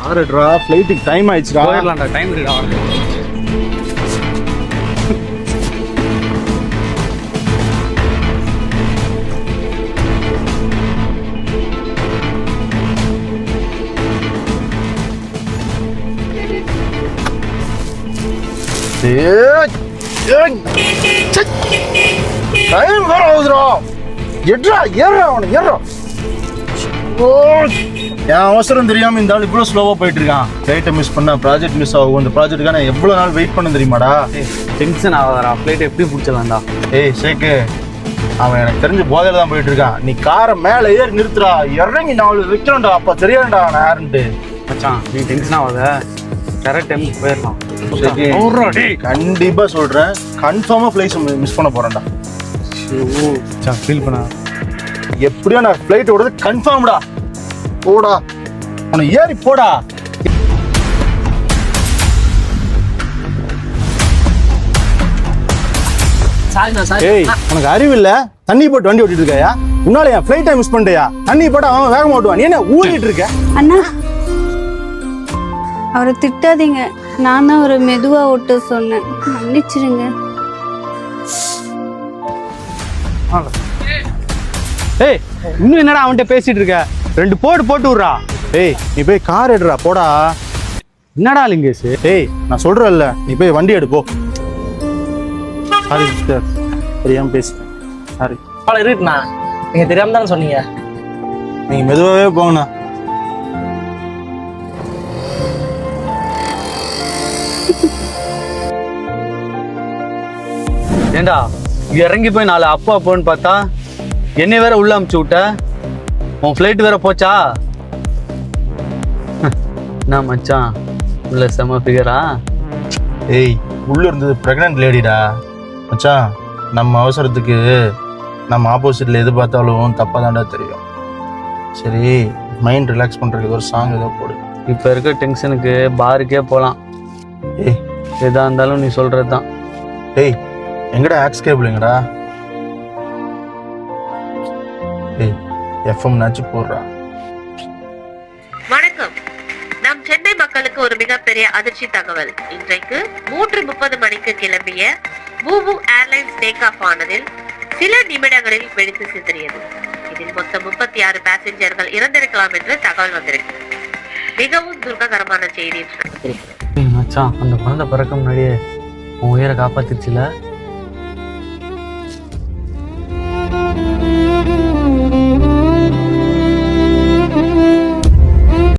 ஆறுடா ஃப்ளைட்டுக்கு time ஆயிடுச்சுடா. போயிடலாம்டா, time இருக்குடா. Time வேற ஆகுதுடா. எட்ரா ஏறா அவனை ஏறா. என் அவசரம் தெரியாம இந்த ஆள் இவ்வளவு ஸ்லோவா போயிட்டு இருக்கான். ஃப்ளைட்டை மிஸ் பண்ணா ப்ராஜெக்ட் மிஸ் ஆகும். இந்த ப்ராஜெக்ட்டுக்காக நான் எவ்வளவு நாள் வெயிட் பண்ண தெரியுமாடா. டென்ஷன் ஆகாதடா, ஃப்ளைட் எப்படி பிடிச்சலாம்டா. ஏய் சேக்கு, அவன் எனக்கு தெரிஞ்சு போதையில தான் போயிட்டு இருக்கான். நீ காரை மேல ஏறி நிறுத்துறா, இறங்கி நான் வைக்கிறேன்டா. அப்ப தெரியாதுடா நான் யாருன்ட்டு. மச்சான் நீ டென்ஷன் ஆகாத, கரெக்ட் டைமுக்கு போயிடலாம். கண்டிப்பா சொல்றேன், கன்ஃபார்மா ஃப்ளைட் மிஸ் பண்ண போறேன்டா. ஃபீல் பண்ண எப்படியோ நான் ஃப்ளைட் ஓடுறது கன்ஃபார்ம்டா. போடா உன ஏறி போடா. ஏய் உனக்கு அறிவு இல்ல? தண்ணி போட்டு வண்டி ஓட்டிட்டு இருக்காயா? உன்னால என் ஃப்ளைட்டை மிஸ் பண்ணிட்டியா? தண்ணி போட்டு அவன் வேகமா ஓட்டுவான், நீ என்ன ஊறிட்டு இருக்க? அண்ணா அவரை திட்டாதீங்க, நான் தான் அவரை மெதுவா ஓட்ட சொன்னேன், மன்னிச்சிருங்க. ஏய் இன்னும் என்னடா அவன்கிட்ட பேசிட்டு இருக்க? 2 போட்டு விட்றா. ஏய் நீ போய் கார் எடுறா போடா. என்னடா லிங்கேஷ்? ஏய் நான் சொல்றேன்ல, நீ போய் வண்டி எடு போ. சாரி சிஸ்டர், தெரியாம பேசு. சாரி. இருக்குண்ணா, நீங்க தெரியாம தானே சொன்னீங்க. நீங்க மெதுவாகவே போங்கண்ணா. ஏண்டா இறங்கி போய் 4 அப்பா அப்போன்னு பார்த்தா என்னை வேற உள்ள அமுச்சு விட்ட. உன் ஃப்ளைட் வேற போச்சா? என்ன மச்சான் உள்ள செம ஃபிகரா? ஏய் உள்ள இருந்தது பிரெக்னன்ட் லேடிடா மச்சான். நம்ம அவசரத்துக்கு நம்ம ஆப்போசிட்ல எது பார்த்தாலும் தப்பா தாண்டா தெரியும். சரி மைண்ட் ரிலாக்ஸ் பண்றதுக்கு ஒரு சாங் ஏதோ போடு. இப்போ இருக்க டென்ஷனுக்கு பாருக்கே போகலாம். ஏய் எதா இருந்தாலும் நீ சொல்றது தான். ஏய் எங்கடா ஆக்ஸ் கேபிள் எங்கடா? ஏய் எஃப்எம் நாச்சு போடுறா. வணக்கம். நம் சென்னை மக்களுக்கு ஒரு மிகப்பெரிய அதிர்ச்சி தகவல். இன்றைக்கு 3:30 மணிக்கு கிளம்பிய பூபு ஏர்லைன்ஸ் டேக் ஆஃப் ஆனதில் சில நிமிடங்களில் வெடித்து சிதறியது. இதில் மொத்தம் 36 பேசஞ்சர்கள் இறந்திருக்கலாம் என்று தகவல் வந்திருக்கிறது. மிகவும் துர்ககரமான செய்தி. மச்சான் அந்த குழந்தை பிறக்க முன்னாடியே உன் உயிரை காப்பாத்திருச்சுல.